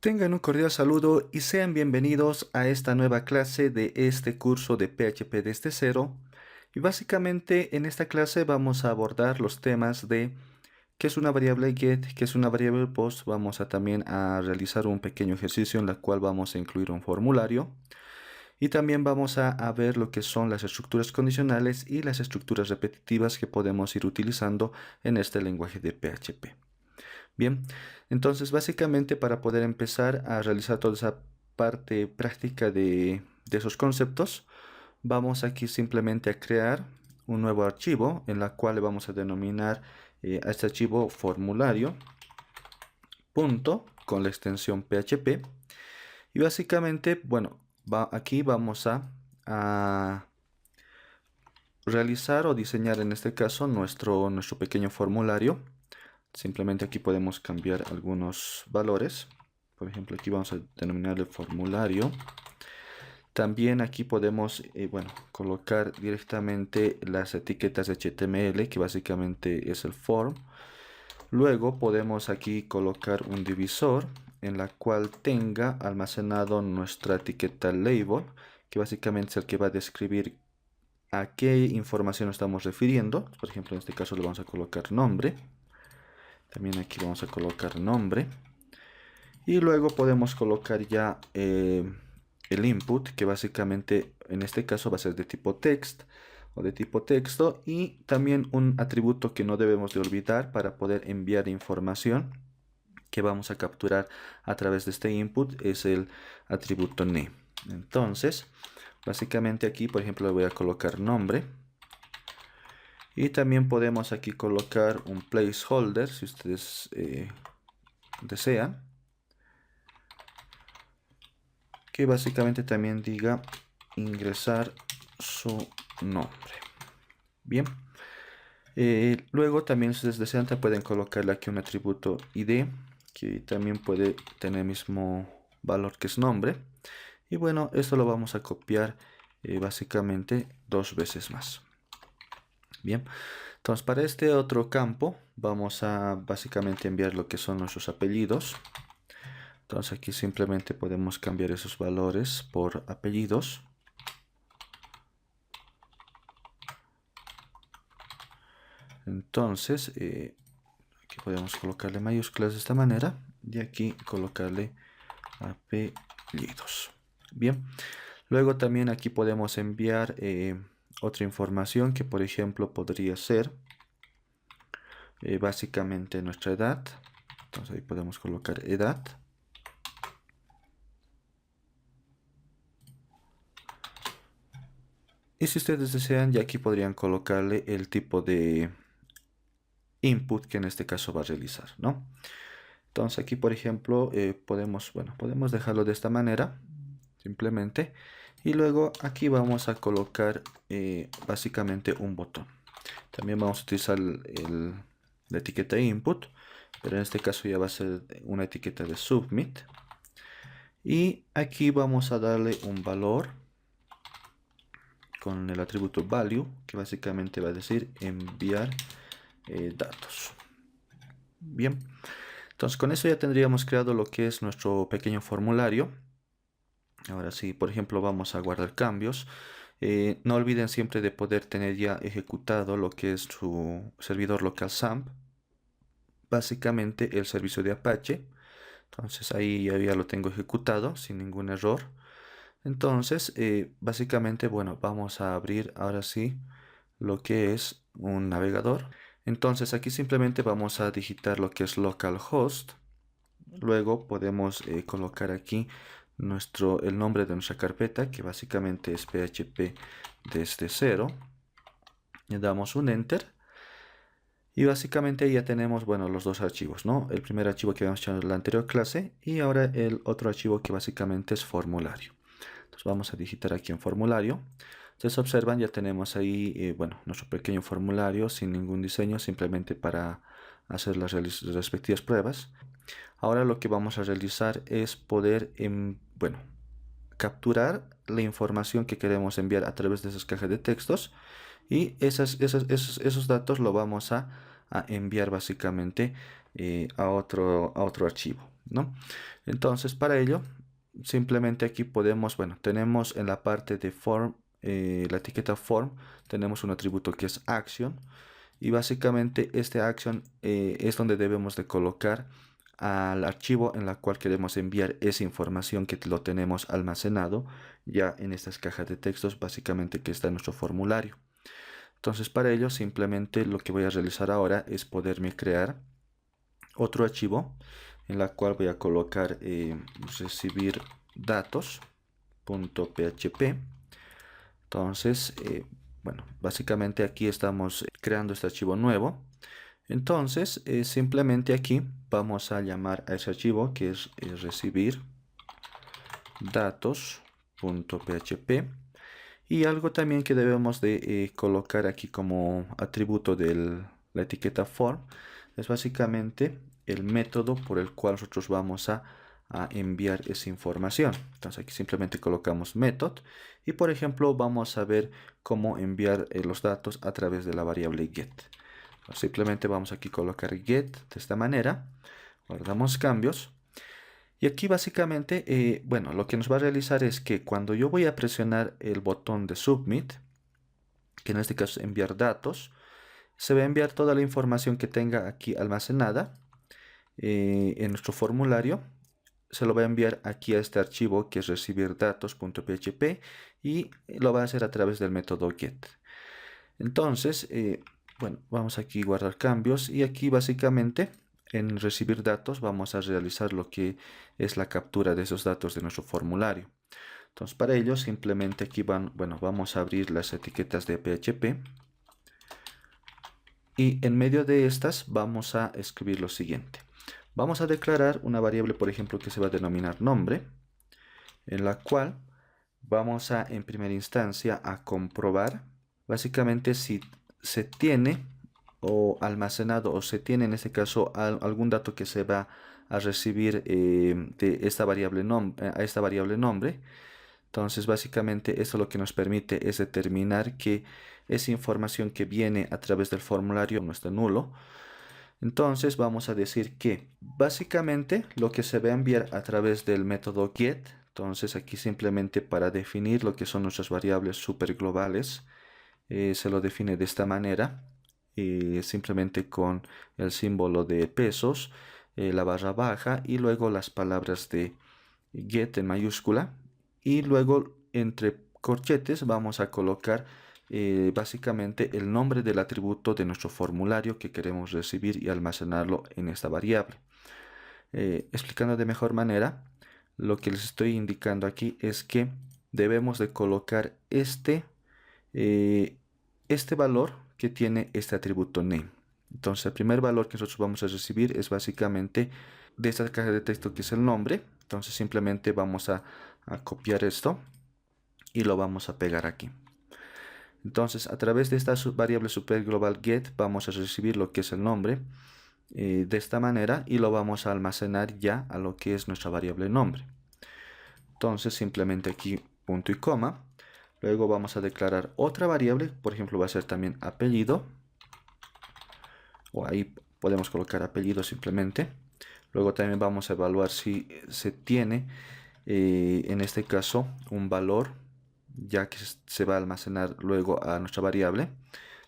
Tengan un cordial saludo y sean bienvenidos a esta nueva clase de este curso de PHP desde cero. Y básicamente en esta clase vamos a abordar los temas de qué es una variable get, qué es una variable post. Vamos a también a realizar un pequeño ejercicio en la cual vamos a incluir un formulario. Y también vamos a ver lo que son las estructuras condicionales y las estructuras repetitivas que podemos ir utilizando en este lenguaje de PHP. Bien, entonces básicamente para poder empezar a realizar toda esa parte práctica de esos conceptos, vamos aquí simplemente a crear un nuevo archivo en la cual le vamos a denominar a este archivo formulario punto con la extensión PHP. Y básicamente, bueno, aquí vamos a realizar o diseñar en este caso nuestro pequeño formulario. Simplemente aquí podemos cambiar algunos valores. Por ejemplo, aquí vamos a denominarle formulario. También aquí podemos colocar directamente las etiquetas HTML, que básicamente es el form. Luego podemos aquí colocar un divisor en la cual tenga almacenado nuestra etiqueta label, que básicamente es el que va a describir a qué información nos estamos refiriendo. Por ejemplo, en este caso le vamos a colocar nombre. También aquí vamos a colocar nombre. Y luego podemos colocar ya el input, que básicamente en este caso va a ser de tipo text o de tipo texto. Y también un atributo que no debemos de olvidar para poder enviar información que vamos a capturar a través de este input es el atributo name. Entonces, básicamente aquí, por ejemplo, le voy a colocar nombre. Y también podemos aquí colocar un placeholder si ustedes desean, que básicamente también diga ingresar su nombre. Bien. Luego también si ustedes desean pueden colocarle aquí un atributo id, que también puede tener el mismo valor que es nombre. Y bueno, esto lo vamos a copiar básicamente 2 veces más. Bien, entonces para este otro campo vamos a básicamente enviar lo que son nuestros apellidos. Entonces aquí simplemente podemos cambiar esos valores por apellidos. Entonces aquí podemos colocarle mayúsculas de esta manera y aquí colocarle apellidos. Bien, luego también aquí podemos enviar otra información que por ejemplo podría ser básicamente nuestra edad. Entonces ahí podemos colocar edad. Y si ustedes desean, ya aquí podrían colocarle el tipo de input que en este caso va a realizar, ¿no? Entonces aquí, por ejemplo, podemos dejarlo de esta manera, simplemente. Y luego aquí vamos a colocar básicamente un botón. También vamos a utilizar la etiqueta input, pero en este caso ya va a ser una etiqueta de submit. Y aquí vamos a darle un valor con el atributo value, que básicamente va a decir enviar datos. Bien, entonces con eso ya tendríamos creado lo que es nuestro pequeño formulario. Ahora sí, por ejemplo, vamos a guardar cambios. No olviden siempre de poder tener ya ejecutado lo que es su servidor local SAMP, básicamente el servicio de Apache. Entonces ahí ya lo tengo ejecutado sin ningún error. Entonces, básicamente, bueno, vamos a abrir ahora sí lo que es un navegador. Entonces aquí simplemente vamos a digitar lo que es localhost. Luego podemos colocar aquí el nombre de nuestra carpeta, que básicamente es PHP desde cero. Le damos un enter. Y básicamente ya tenemos, bueno, los dos archivos, ¿no? El primer archivo que habíamos hecho en la anterior clase y ahora el otro archivo que básicamente es formulario. Entonces vamos a digitar aquí en formulario. Ustedes observan, ya tenemos ahí, bueno, nuestro pequeño formulario sin ningún diseño, simplemente para hacer las respectivas pruebas. Ahora lo que vamos a realizar es poder, capturar la información que queremos enviar a través de esas cajas de textos y esos datos lo vamos a enviar básicamente a otro archivo. ¿no? Entonces para ello simplemente aquí podemos, bueno, tenemos en la parte de form, la etiqueta form, tenemos un atributo que es action, y básicamente este action es donde debemos de colocar al archivo en la cual queremos enviar esa información que lo tenemos almacenado ya en estas cajas de textos, básicamente que está en nuestro formulario. Entonces para ello simplemente lo que voy a realizar ahora es poderme crear otro archivo en la cual voy a colocar recibir datos.php. Entonces bueno, básicamente aquí estamos creando este archivo nuevo. Entonces simplemente aquí vamos a llamar a ese archivo que es recibir datos.php. Y algo también que debemos de colocar aquí como atributo de la etiqueta form es básicamente el método por el cual nosotros vamos a enviar esa información. Entonces aquí simplemente colocamos method y por ejemplo vamos a ver cómo enviar los datos a través de la variable get. Entonces, simplemente vamos aquí a colocar get de esta manera, guardamos cambios. Y aquí básicamente, bueno, lo que nos va a realizar es que cuando yo voy a presionar el botón de Submit, que en este caso es enviar datos, se va a enviar toda la información que tenga aquí almacenada en nuestro formulario. Se lo va a enviar aquí a este archivo que es recibir datos.php y lo va a hacer a través del método get. Entonces, bueno, vamos aquí a guardar cambios y aquí básicamente en recibir datos vamos a realizar lo que es la captura de esos datos de nuestro formulario. Entonces para ello simplemente aquí vamos a abrir las etiquetas de PHP y en medio de estas vamos a escribir lo siguiente. Vamos a declarar una variable, por ejemplo, que se va a denominar nombre, en la cual vamos a en primera instancia a comprobar básicamente si se tiene o almacenado o se tiene en este caso algún dato que se va a recibir de esta variable a esta variable nombre. Entonces básicamente esto lo que nos permite es determinar que esa información que viene a través del formulario no está nulo. Entonces vamos a decir que básicamente lo que se va a enviar a través del método get. Entonces aquí simplemente para definir lo que son nuestras variables super globales se lo define de esta manera, simplemente con el símbolo de pesos, la barra baja y luego las palabras de get en mayúscula y luego entre corchetes vamos a colocar básicamente el nombre del atributo de nuestro formulario que queremos recibir y almacenarlo en esta variable. Explicando de mejor manera, lo que les estoy indicando aquí es que debemos de colocar este valor que tiene este atributo name. Entonces el primer valor que nosotros vamos a recibir es básicamente de esta caja de texto que es el nombre. Entonces simplemente vamos a copiar esto y lo vamos a pegar aquí. Entonces a través de esta variable super global get vamos a recibir lo que es el nombre de esta manera y lo vamos a almacenar ya a lo que es nuestra variable nombre. Entonces simplemente aquí punto y coma. Luego vamos a declarar otra variable, por ejemplo va a ser también apellido, o ahí podemos colocar apellido simplemente. Luego también vamos a evaluar si se tiene, en este caso, un valor, ya que se va a almacenar luego a nuestra variable.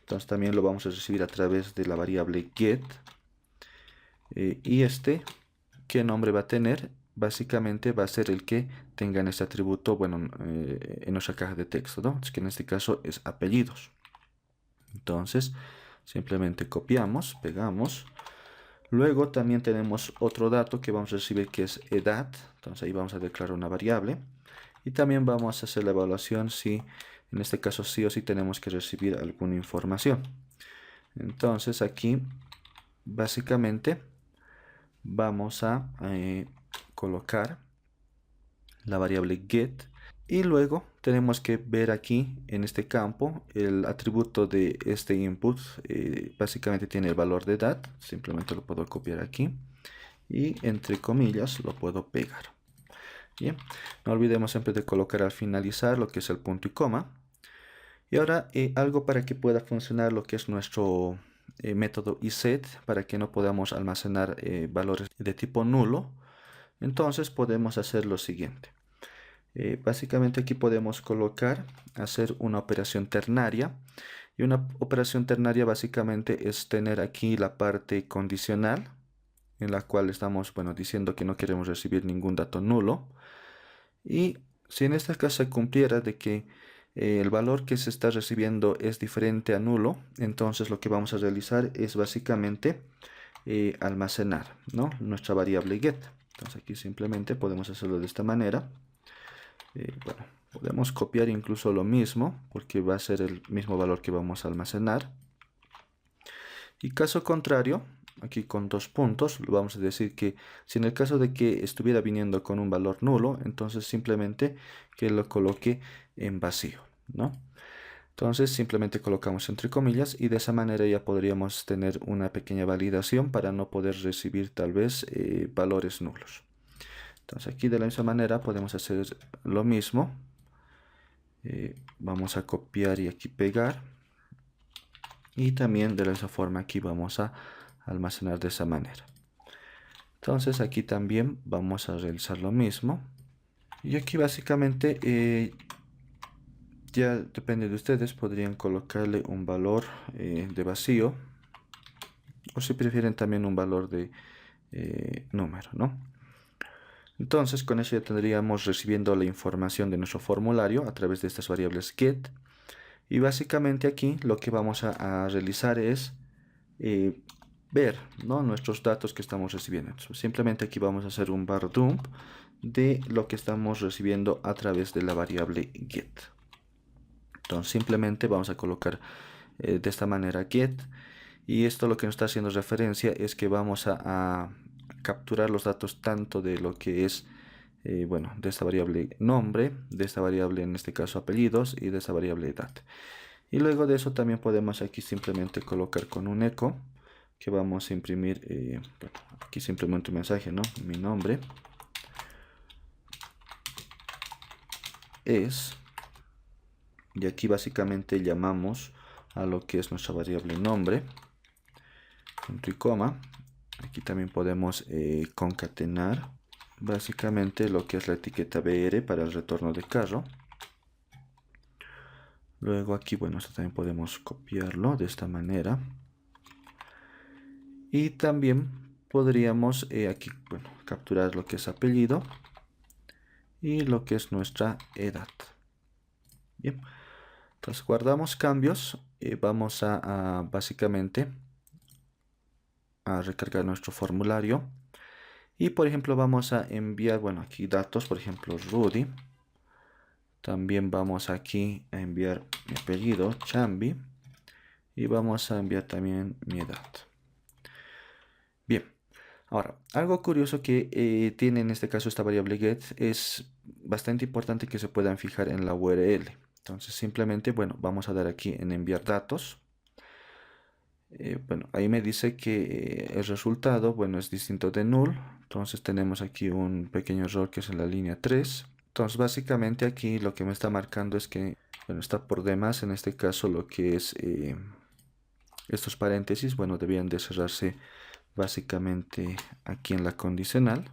Entonces también lo vamos a recibir a través de la variable get. Y ¿qué nombre va a tener? Básicamente va a ser el que tenga en este atributo, bueno, en nuestra caja de texto, ¿no? Es que en este caso es apellidos. Entonces, simplemente copiamos, pegamos. Luego también tenemos otro dato que vamos a recibir que es edad. Entonces ahí vamos a declarar una variable. Y también vamos a hacer la evaluación si, en este caso sí o sí tenemos que recibir alguna información. Entonces aquí, básicamente, vamos a colocar la variable get y luego tenemos que ver aquí en este campo el atributo de este input, básicamente tiene el valor de edad, simplemente lo puedo copiar aquí y entre comillas lo puedo pegar. Bien, no olvidemos siempre de colocar al finalizar lo que es el punto y coma. Y ahora algo para que pueda funcionar lo que es nuestro método iset, para que no podamos almacenar valores de tipo nulo. Entonces podemos hacer lo siguiente. Básicamente aquí podemos hacer una operación ternaria. Y una operación ternaria básicamente es tener aquí la parte condicional, en la cual estamos, bueno, diciendo que no queremos recibir ningún dato nulo. Y si en este caso se cumpliera de que el valor que se está recibiendo es diferente a nulo, entonces lo que vamos a realizar es básicamente almacenar, ¿no?, nuestra variable get. Entonces aquí simplemente podemos hacerlo de esta manera. Bueno, podemos copiar incluso lo mismo, porque va a ser el mismo valor que vamos a almacenar. Y caso contrario, aquí con 2 puntos, vamos a decir que si en el caso de que estuviera viniendo con un valor nulo, entonces simplemente que lo coloque en vacío, ¿no? Entonces simplemente colocamos entre comillas y de esa manera ya podríamos tener una pequeña validación para no poder recibir tal vez valores nulos. Entonces aquí de la misma manera podemos hacer lo mismo. Vamos a copiar y aquí pegar. Y también de la misma forma aquí vamos a almacenar de esa manera. Entonces aquí también vamos a realizar lo mismo. Y aquí básicamente ya depende de ustedes, podrían colocarle un valor de vacío, o si prefieren también un valor de número, ¿no? Entonces con eso ya tendríamos recibiendo la información de nuestro formulario a través de estas variables get. Y básicamente aquí lo que vamos a realizar es ver, ¿no?, nuestros datos que estamos recibiendo. Entonces, simplemente aquí vamos a hacer un var dump de lo que estamos recibiendo a través de la variable get. Entonces simplemente vamos a colocar de esta manera get, y esto lo que nos está haciendo referencia es que vamos a capturar los datos tanto de lo que es bueno, de esta variable nombre, de esta variable en este caso apellidos y de esta variable edad. Y luego de eso también podemos aquí simplemente colocar con un eco que vamos a imprimir bueno, aquí simplemente un mensaje, ¿no?, mi nombre es, y aquí básicamente llamamos a lo que es nuestra variable nombre, punto y coma. Aquí también podemos concatenar básicamente lo que es la etiqueta BR para el retorno de carro. Luego aquí, bueno, esto también podemos copiarlo de esta manera. Y también podríamos aquí, bueno, capturar lo que es apellido y lo que es nuestra edad. Bien, entonces guardamos cambios y vamos a básicamente a recargar nuestro formulario. Y por ejemplo vamos a enviar, bueno, aquí datos, por ejemplo Rudy. También vamos aquí a enviar mi apellido, Chambi. Y vamos a enviar también mi edad. Bien, ahora, algo curioso que tiene en este caso esta variable get es bastante importante que se puedan fijar en la URL. Entonces simplemente, bueno, vamos a dar aquí en enviar datos. Bueno, ahí me dice que el resultado, bueno, es distinto de null. Entonces tenemos aquí un pequeño error que es en la línea 3. Entonces básicamente aquí lo que me está marcando es que, bueno, está por demás en este caso lo que es estos paréntesis, bueno, debían de cerrarse básicamente aquí en la condicional.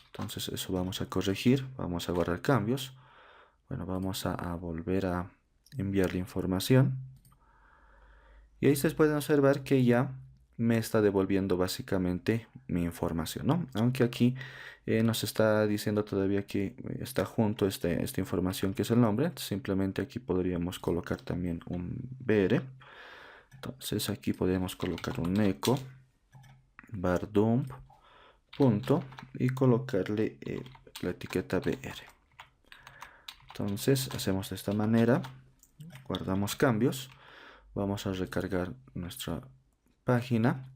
Entonces eso vamos a corregir, vamos a guardar cambios. Bueno, vamos a volver a enviar la información. Y ahí ustedes pueden observar que ya me está devolviendo básicamente mi información, ¿no? Aunque aquí nos está diciendo todavía que está junto esta información que es el nombre. Simplemente aquí podríamos colocar también un br. Entonces aquí podemos colocar un eco var dump punto y colocarle la etiqueta br. Entonces hacemos de esta manera, guardamos cambios. Vamos a recargar nuestra página.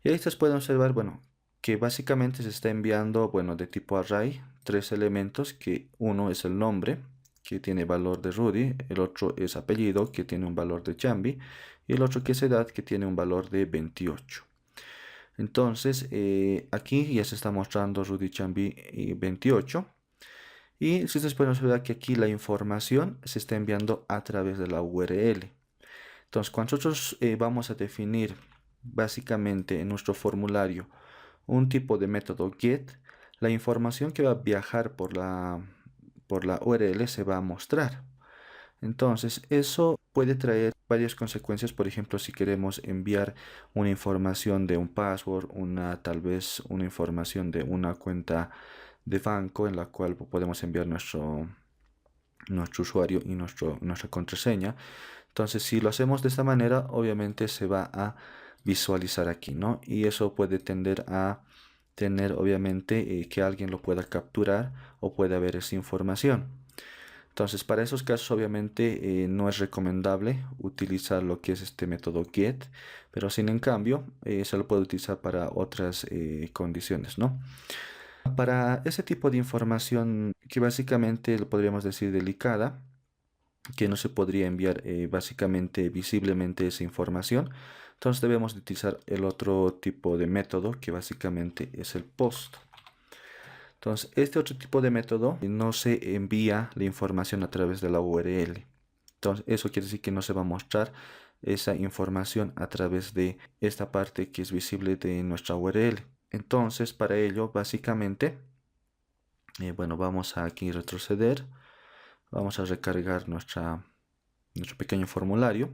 Y ahí ustedes pueden observar, bueno, que básicamente se está enviando, bueno, de tipo array, 3 elementos, que uno es el nombre, que tiene valor de Rudy, el otro es apellido, que tiene un valor de Chambi, y el otro que es edad, que tiene un valor de 28. Entonces, aquí ya se está mostrando Rudy Chambi y 28. Y si ustedes pueden observar que aquí la información se está enviando a través de la URL. Entonces, cuando nosotros vamos a definir básicamente en nuestro formulario un tipo de método get, la información que va a viajar por la URL se va a mostrar. Entonces, eso puede traer varias consecuencias. Por ejemplo, si queremos enviar una información de un password, tal vez una información de una cuenta de banco en la cual podemos enviar nuestro usuario y nuestra contraseña. Entonces, si lo hacemos de esta manera, obviamente se va a visualizar aquí, ¿no? Y eso puede tender a tener, obviamente, que alguien lo pueda capturar o pueda ver esa información. Entonces, para esos casos, obviamente, no es recomendable utilizar lo que es este método get, pero sin en cambio, se lo puede utilizar para otras condiciones, ¿no? Para ese tipo de información que básicamente lo podríamos decir delicada, que no se podría enviar básicamente visiblemente esa información, entonces debemos de utilizar el otro tipo de método que básicamente es el post. Entonces, este otro tipo de método no se envía la información a través de la URL. Entonces, eso quiere decir que no se va a mostrar esa información a través de esta parte que es visible de nuestra URL. Entonces, para ello, básicamente, bueno, vamos a aquí retroceder. Vamos a recargar nuestro pequeño formulario.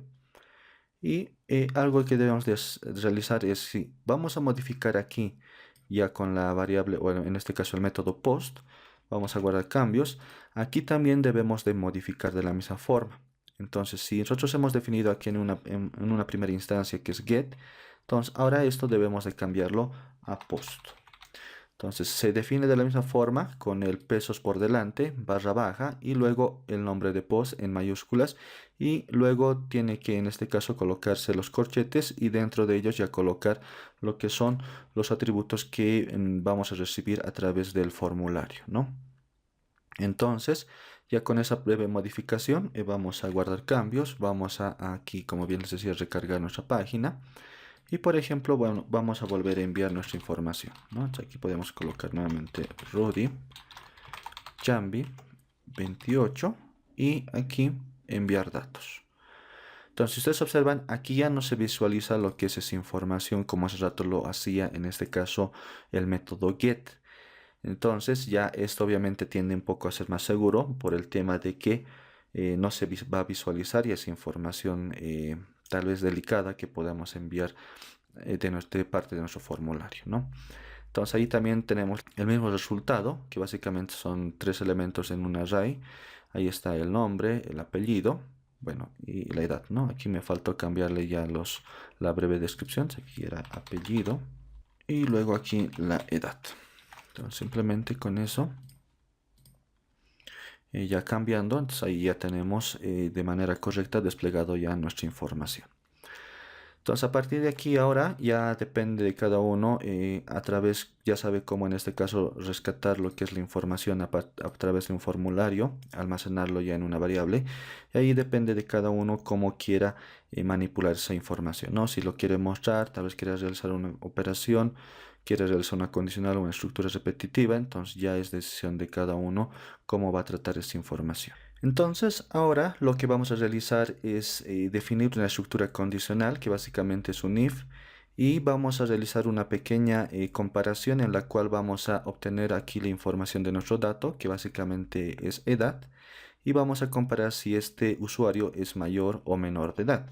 Y algo que debemos de realizar es si vamos a modificar aquí ya con la variable, o en este caso el método post, vamos a guardar cambios. Aquí también debemos de modificar de la misma forma. Entonces, si nosotros hemos definido aquí en una primera instancia que es get, entonces ahora esto debemos de cambiarlo a post. Entonces se define de la misma forma con el pesos por delante, barra baja y luego el nombre de post en mayúsculas y luego tiene que en este caso colocarse los corchetes y dentro de ellos ya colocar lo que son los atributos que vamos a recibir a través del formulario, ¿no? Entonces ya con esa breve modificación vamos a guardar cambios, vamos a aquí como bien les decía recargar nuestra página. Y por ejemplo, bueno, vamos a volver a enviar nuestra información, ¿no? Entonces aquí podemos colocar nuevamente Rudy Jambi 28 y aquí enviar datos. Entonces, si ustedes observan, aquí ya no se visualiza lo que es esa información como hace rato lo hacía en este caso el método get. Entonces, ya esto obviamente tiende un poco a ser más seguro por el tema de que no se va a visualizar y esa información tal vez delicada que podamos enviar de parte de nuestro formulario, ¿no? Entonces ahí también tenemos el mismo resultado, que básicamente son 3 elementos en un array. Ahí está el nombre, el apellido, bueno, y la edad, ¿no? Aquí me faltó cambiarle ya la breve descripción, aquí era apellido, y luego aquí la edad. Entonces simplemente con eso, ya cambiando, entonces ahí ya tenemos de manera correcta desplegado ya nuestra información. Entonces a partir de aquí ahora ya depende de cada uno a través, ya sabe cómo en este caso rescatar lo que es la información a través de un formulario, almacenarlo ya en una variable y ahí depende de cada uno cómo quiera manipular esa información, ¿no? Si lo quiere mostrar, tal vez quiera realizar una operación, quiere realizar una condicional o una estructura repetitiva, entonces ya es decisión de cada uno cómo va a tratar esa información. Entonces, ahora lo que vamos a realizar es definir una estructura condicional que básicamente es un if y vamos a realizar una pequeña comparación en la cual vamos a obtener aquí la información de nuestro dato que básicamente es edad y vamos a comparar si este usuario es mayor o menor de edad.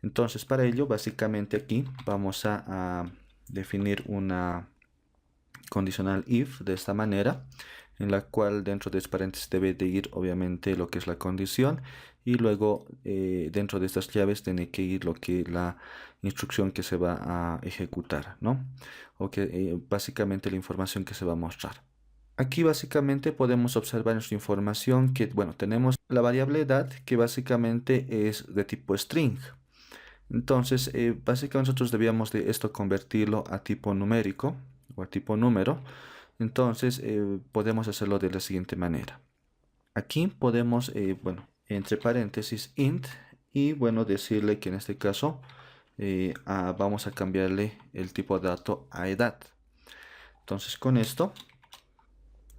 Entonces, para ello básicamente aquí vamos a definir una condicional if de esta manera en la cual dentro de paréntesis debe de ir obviamente lo que es la condición y luego dentro de estas llaves tiene que ir lo que la instrucción que se va a ejecutar, ¿no? O que básicamente la información que se va a mostrar. Aquí básicamente podemos observar nuestra información que, bueno, tenemos la variable edad que básicamente es de tipo string. Entonces, básicamente nosotros debíamos de esto convertirlo a tipo numérico o a tipo número. Entonces, podemos hacerlo de la siguiente manera. Aquí podemos, bueno, entre paréntesis int y, bueno, decirle que en este caso vamos a cambiarle el tipo de dato a edad. Entonces, con esto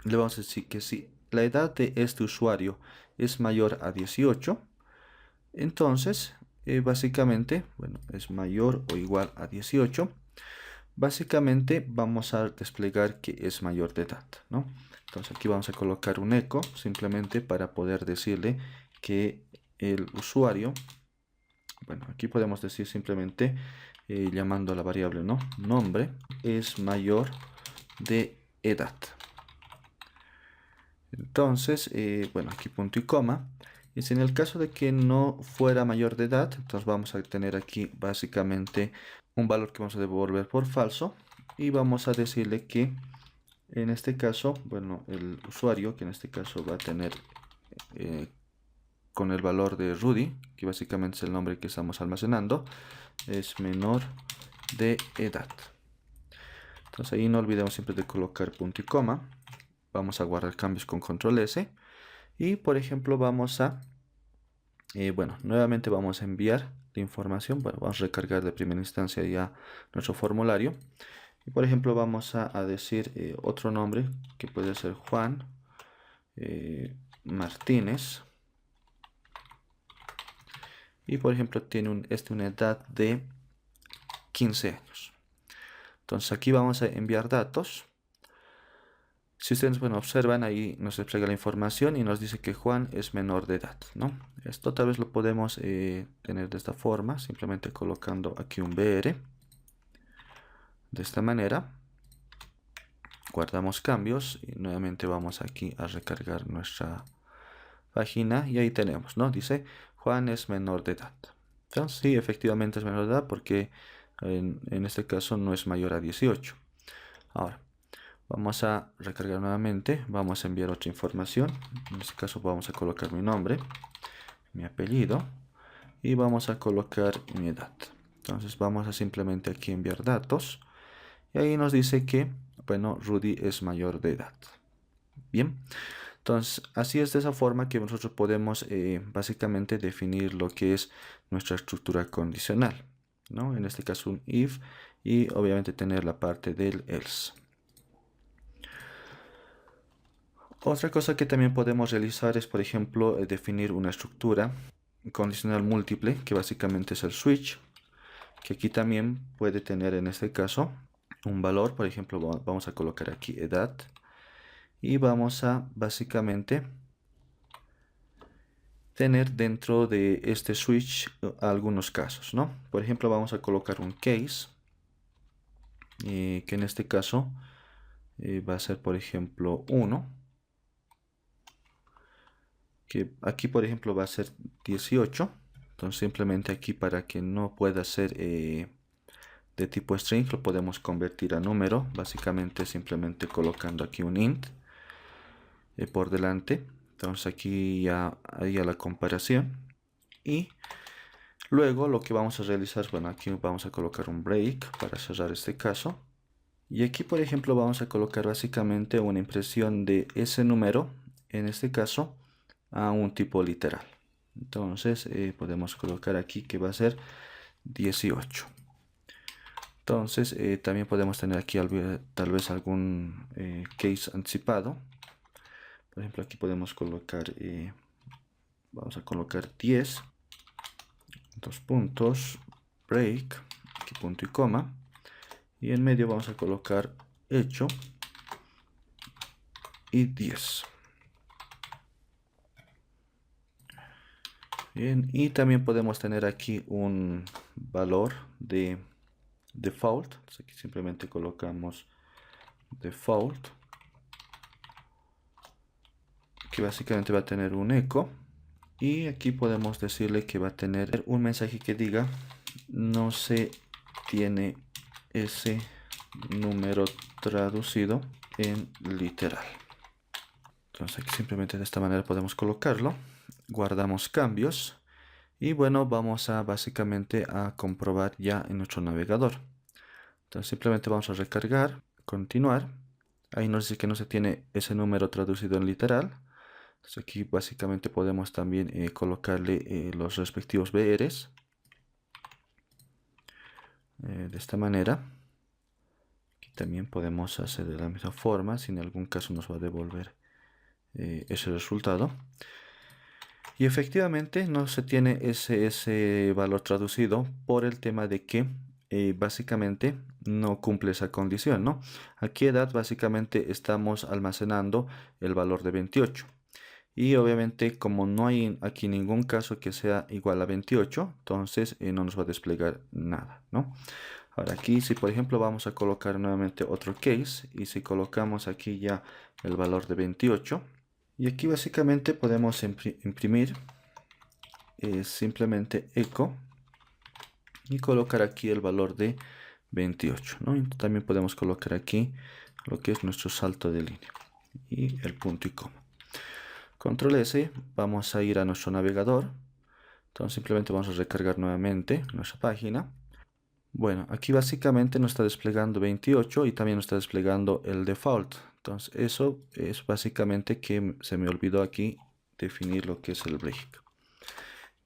le vamos a decir que si la edad de este usuario es mayor a 18, entonces básicamente, bueno, es mayor o igual a 18, básicamente vamos a desplegar que es mayor de edad, ¿no? Entonces aquí vamos a colocar un eco simplemente para poder decirle que el usuario, bueno, aquí podemos decir simplemente llamando a la variable, ¿no?, nombre, es mayor de edad. Entonces, bueno, aquí punto y coma. Y si en el caso de que no fuera mayor de edad, entonces vamos a tener aquí básicamente un valor que vamos a devolver por falso. Y vamos a decirle que en este caso, bueno, el usuario, que en este caso va a tener con el valor de Rudy, que básicamente es el nombre que estamos almacenando, es menor de edad. Entonces ahí no olvidemos siempre de colocar punto y coma. Vamos a guardar cambios con control S. Y por ejemplo vamos a, bueno, nuevamente vamos a enviar la información. Bueno, vamos a recargar de primera instancia ya nuestro formulario. Y por ejemplo vamos a decir otro nombre que puede ser Juan Martínez. Y por ejemplo tiene una edad de 15 años. Entonces aquí vamos a enviar datos. Si ustedes, bueno, observan, ahí nos despliega la información y nos dice que Juan es menor de edad, ¿no? Esto tal vez lo podemos tener de esta forma, simplemente colocando aquí un BR. De esta manera. Guardamos cambios y nuevamente vamos aquí a recargar nuestra página y ahí tenemos, ¿no? Dice, Juan es menor de edad. Entonces, sí, efectivamente es menor de edad porque en este caso no es mayor a 18. Ahora, vamos a recargar nuevamente, vamos a enviar otra información. En este caso vamos a colocar mi nombre, mi apellido y vamos a colocar mi edad. Entonces vamos a simplemente aquí enviar datos y ahí nos dice que, bueno, Rudy es mayor de edad. Bien, entonces así es de esa forma que nosotros podemos básicamente definir lo que es nuestra estructura condicional, ¿no? En este caso un if y obviamente tener la parte del else. Otra cosa que también podemos realizar es, por ejemplo, definir una estructura condicional múltiple, que básicamente es el switch, que aquí también puede tener en este caso un valor. Por ejemplo, vamos a colocar aquí edad y vamos a básicamente tener dentro de este switch algunos casos, ¿no? Por ejemplo, vamos a colocar un case que en este caso va a ser, por ejemplo, 1. Que aquí por ejemplo va a ser 18. Entonces simplemente aquí, para que no pueda ser de tipo string, lo podemos convertir a número, básicamente simplemente colocando aquí un int por delante. Entonces aquí ya haría la comparación y luego lo que vamos a realizar, bueno, aquí vamos a colocar un break para cerrar este caso. Y aquí por ejemplo vamos a colocar básicamente una impresión de ese número, en este caso a un tipo literal. Entonces podemos colocar aquí que va a ser 18. Entonces también podemos tener aquí tal vez algún case anticipado. Por ejemplo, aquí podemos colocar, vamos a colocar 10, dos puntos, break, aquí punto y coma, y en medio vamos a colocar hecho y 10. Bien, y también podemos tener aquí un valor de default. Entonces aquí simplemente colocamos default, que básicamente va a tener un eco, y aquí podemos decirle que va a tener un mensaje que diga no se tiene ese número traducido en literal. Entonces aquí simplemente de esta manera podemos colocarlo. Guardamos cambios y bueno, vamos a básicamente a comprobar ya en nuestro navegador. Entonces simplemente vamos a recargar, continuar. Ahí nos dice que no se tiene ese número traducido en literal. Entonces aquí básicamente podemos también colocarle los respectivos BRs de esta manera. Aquí también podemos hacer de la misma forma, si en algún caso nos va a devolver ese resultado. Y efectivamente no se tiene ese valor traducido por el tema de que básicamente no cumple esa condición, ¿no? Aquí edad básicamente estamos almacenando el valor de 28. Y obviamente como no hay aquí ningún caso que sea igual a 28, entonces no nos va a desplegar nada, ¿no? Ahora aquí si por ejemplo vamos a colocar nuevamente otro case y si colocamos aquí ya el valor de 28 y aquí básicamente podemos imprimir simplemente echo y colocar aquí el valor de 28, ¿no? Y también podemos colocar aquí lo que es nuestro salto de línea y el punto y coma. Control S, vamos a ir a nuestro navegador. Entonces simplemente vamos a recargar nuevamente nuestra página. Bueno, aquí básicamente nos está desplegando 28 y también nos está desplegando el default. Entonces eso es básicamente que se me olvidó aquí definir lo que es el break.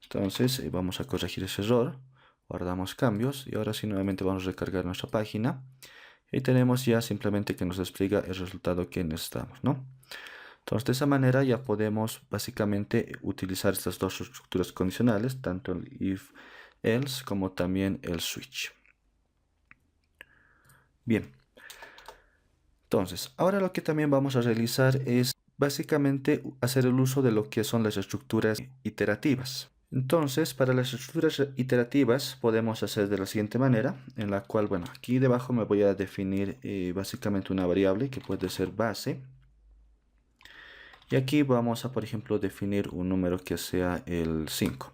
Entonces vamos a corregir ese error. Guardamos cambios y ahora sí nuevamente vamos a recargar nuestra página. Y tenemos ya simplemente que nos despliega el resultado que necesitamos, ¿no? Entonces de esa manera ya podemos básicamente utilizar estas dos estructuras condicionales, tanto el if, else como también el switch. Bien, entonces ahora lo que también vamos a realizar es básicamente hacer el uso de lo que son las estructuras iterativas. Entonces para las estructuras iterativas podemos hacer de la siguiente manera, en la cual, bueno, aquí debajo me voy a definir básicamente una variable que puede ser base. Y aquí vamos a, por ejemplo, definir un número que sea el 5.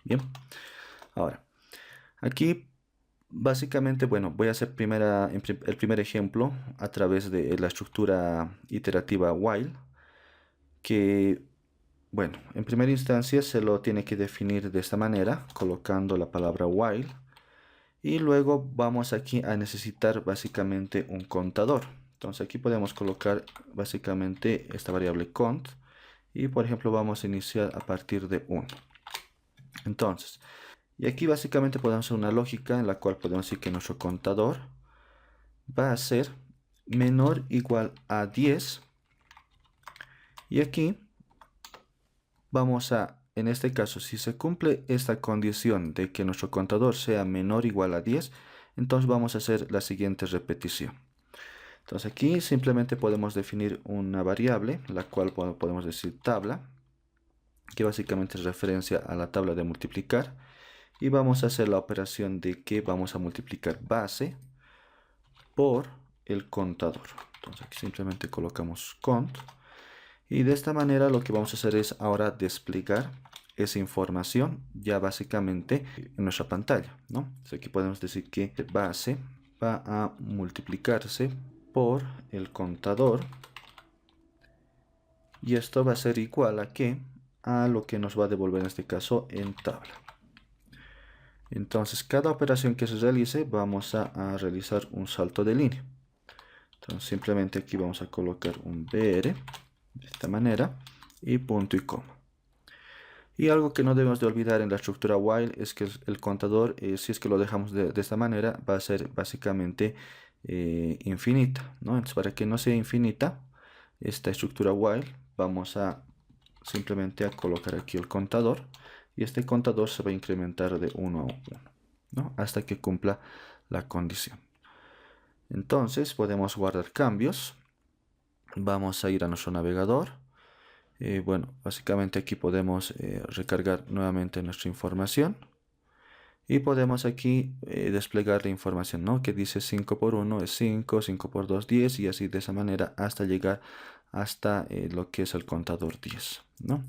Bien. Ahora, aquí básicamente, bueno, voy a hacer el primer ejemplo a través de la estructura iterativa while, que, bueno, en primera instancia se lo tiene que definir de esta manera, colocando la palabra while. Y luego vamos aquí a necesitar básicamente un contador. Entonces aquí podemos colocar básicamente esta variable cont y por ejemplo vamos a iniciar a partir de 1. Entonces, y aquí básicamente podemos hacer una lógica en la cual podemos decir que nuestro contador va a ser menor o igual a 10 y aquí vamos a, en este caso, si se cumple esta condición de que nuestro contador sea menor o igual a 10, entonces vamos a hacer la siguiente repetición. Entonces aquí simplemente podemos definir una variable, la cual podemos decir tabla, que básicamente es referencia a la tabla de multiplicar. Y vamos a hacer la operación de que vamos a multiplicar base por el contador. Entonces aquí simplemente colocamos cont. Y de esta manera lo que vamos a hacer es ahora desplegar esa información ya básicamente en nuestra pantalla, ¿no? Entonces aquí podemos decir que base va a multiplicarse por el contador y esto va a ser igual a ¿qué? A lo que nos va a devolver en este caso en tabla. Entonces cada operación que se realice vamos a realizar un salto de línea. Entonces simplemente aquí vamos a colocar un BR de esta manera y punto y coma. Y algo que no debemos de olvidar en la estructura while es que el contador, si es que lo dejamos de esta manera, va a ser básicamente infinita, ¿no? Entonces para que no sea infinita esta estructura while, vamos a simplemente a colocar aquí el contador y este contador se va a incrementar de 1 a 1, ¿no? Hasta que cumpla la condición. Entonces podemos guardar cambios. Vamos a ir a nuestro navegador. Bueno, básicamente aquí podemos recargar nuevamente nuestra información. Y podemos aquí desplegar la información, ¿no? Que dice 5 por 1 es 5, 5 por 2 10 y así de esa manera hasta llegar hasta lo que es el contador 10, ¿no?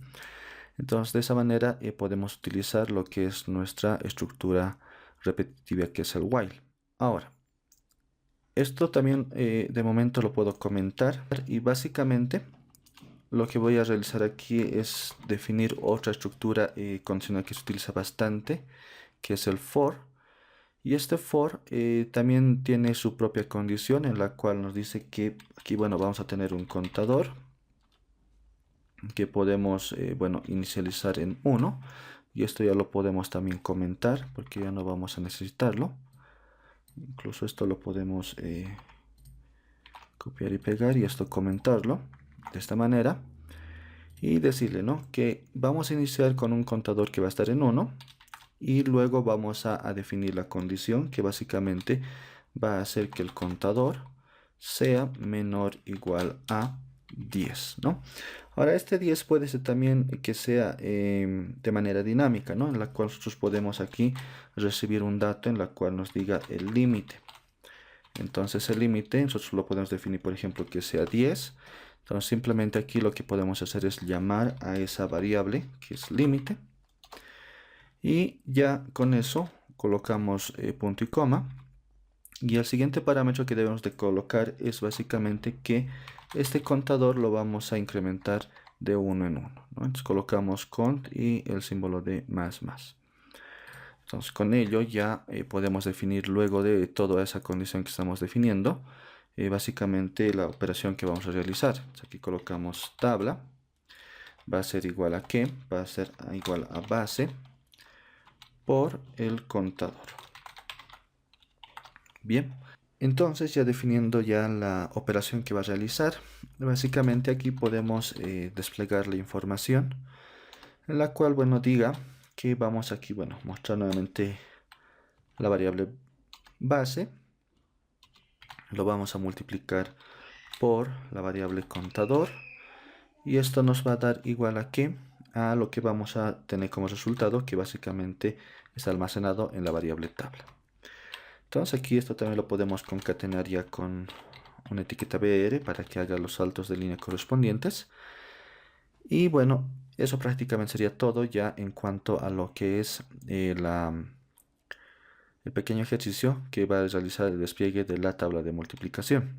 Entonces de esa manera podemos utilizar lo que es nuestra estructura repetitiva que es el while. Ahora, esto también de momento lo puedo comentar y básicamente lo que voy a realizar aquí es definir otra estructura condicional que se utiliza bastante, que es el for. Y este for también tiene su propia condición en la cual nos dice que aquí, bueno, vamos a tener un contador que podemos, bueno, inicializar en 1. Y esto ya lo podemos también comentar porque ya no vamos a necesitarlo. Incluso esto lo podemos copiar y pegar y esto comentarlo de esta manera. Y decirle, ¿no? Que vamos a iniciar con un contador que va a estar en 1. Y luego vamos a definir la condición que básicamente va a hacer que el contador sea menor o igual a 10, ¿no? Ahora este 10 puede ser también que sea de manera dinámica, ¿no? En la cual nosotros podemos aquí recibir un dato en la cual nos diga el límite. Entonces el límite nosotros lo podemos definir, por ejemplo, que sea 10. Entonces simplemente aquí lo que podemos hacer es llamar a esa variable que es límite. Y ya con eso colocamos punto y coma. Y el siguiente parámetro que debemos de colocar es básicamente que este contador lo vamos a incrementar de uno en uno, ¿no? Entonces colocamos cont y el símbolo de más. Entonces con ello ya podemos definir, luego de toda esa condición que estamos definiendo, básicamente la operación que vamos a realizar. Entonces, aquí colocamos tabla, va a ser igual a ¿qué? Va a ser igual a base por el contador. Bien, entonces ya definiendo ya la operación que va a realizar, básicamente aquí podemos desplegar la información en la cual, bueno, diga que vamos aquí, bueno, mostrar nuevamente la variable base, lo vamos a multiplicar por la variable contador y esto nos va a dar igual a ¿qué? A lo que vamos a tener como resultado, que básicamente está almacenado en la variable tabla. Entonces aquí esto también lo podemos concatenar ya con una etiqueta BR para que haga los saltos de línea correspondientes. Y bueno, eso prácticamente sería todo ya en cuanto a lo que es el pequeño ejercicio que va a realizar el despliegue de la tabla de multiplicación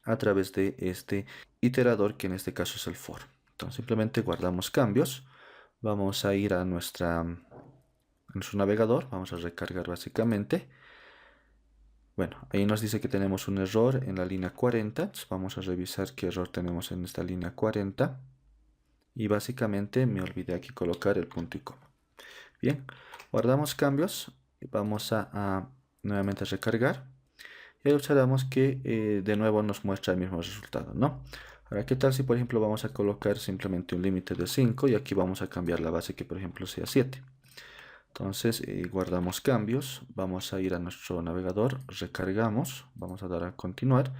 a través de este iterador, que en este caso es el for. Entonces simplemente guardamos cambios, vamos a ir a nuestro navegador, vamos a recargar básicamente. Bueno, ahí nos dice que tenemos un error en la línea 40. Entonces vamos a revisar qué error tenemos en esta línea 40. Y básicamente me olvidé aquí colocar el punto y coma. Bien, guardamos cambios. Vamos a nuevamente recargar. Y observamos que de nuevo nos muestra el mismo resultado, ¿no? Ahora, ¿qué tal si por ejemplo vamos a colocar simplemente un límite de 5 y aquí vamos a cambiar la base que por ejemplo sea 7? Entonces guardamos cambios, vamos a ir a nuestro navegador, recargamos, vamos a dar a continuar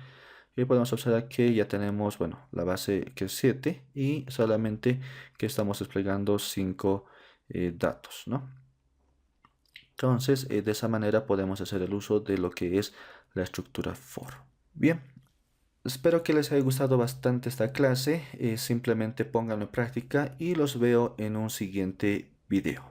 y podemos observar que ya tenemos, bueno, la base que es 7 y solamente que estamos desplegando 5 datos, ¿no? Entonces de esa manera podemos hacer el uso de lo que es la estructura for. Bien, espero que les haya gustado bastante esta clase, simplemente pónganlo en práctica y los veo en un siguiente video.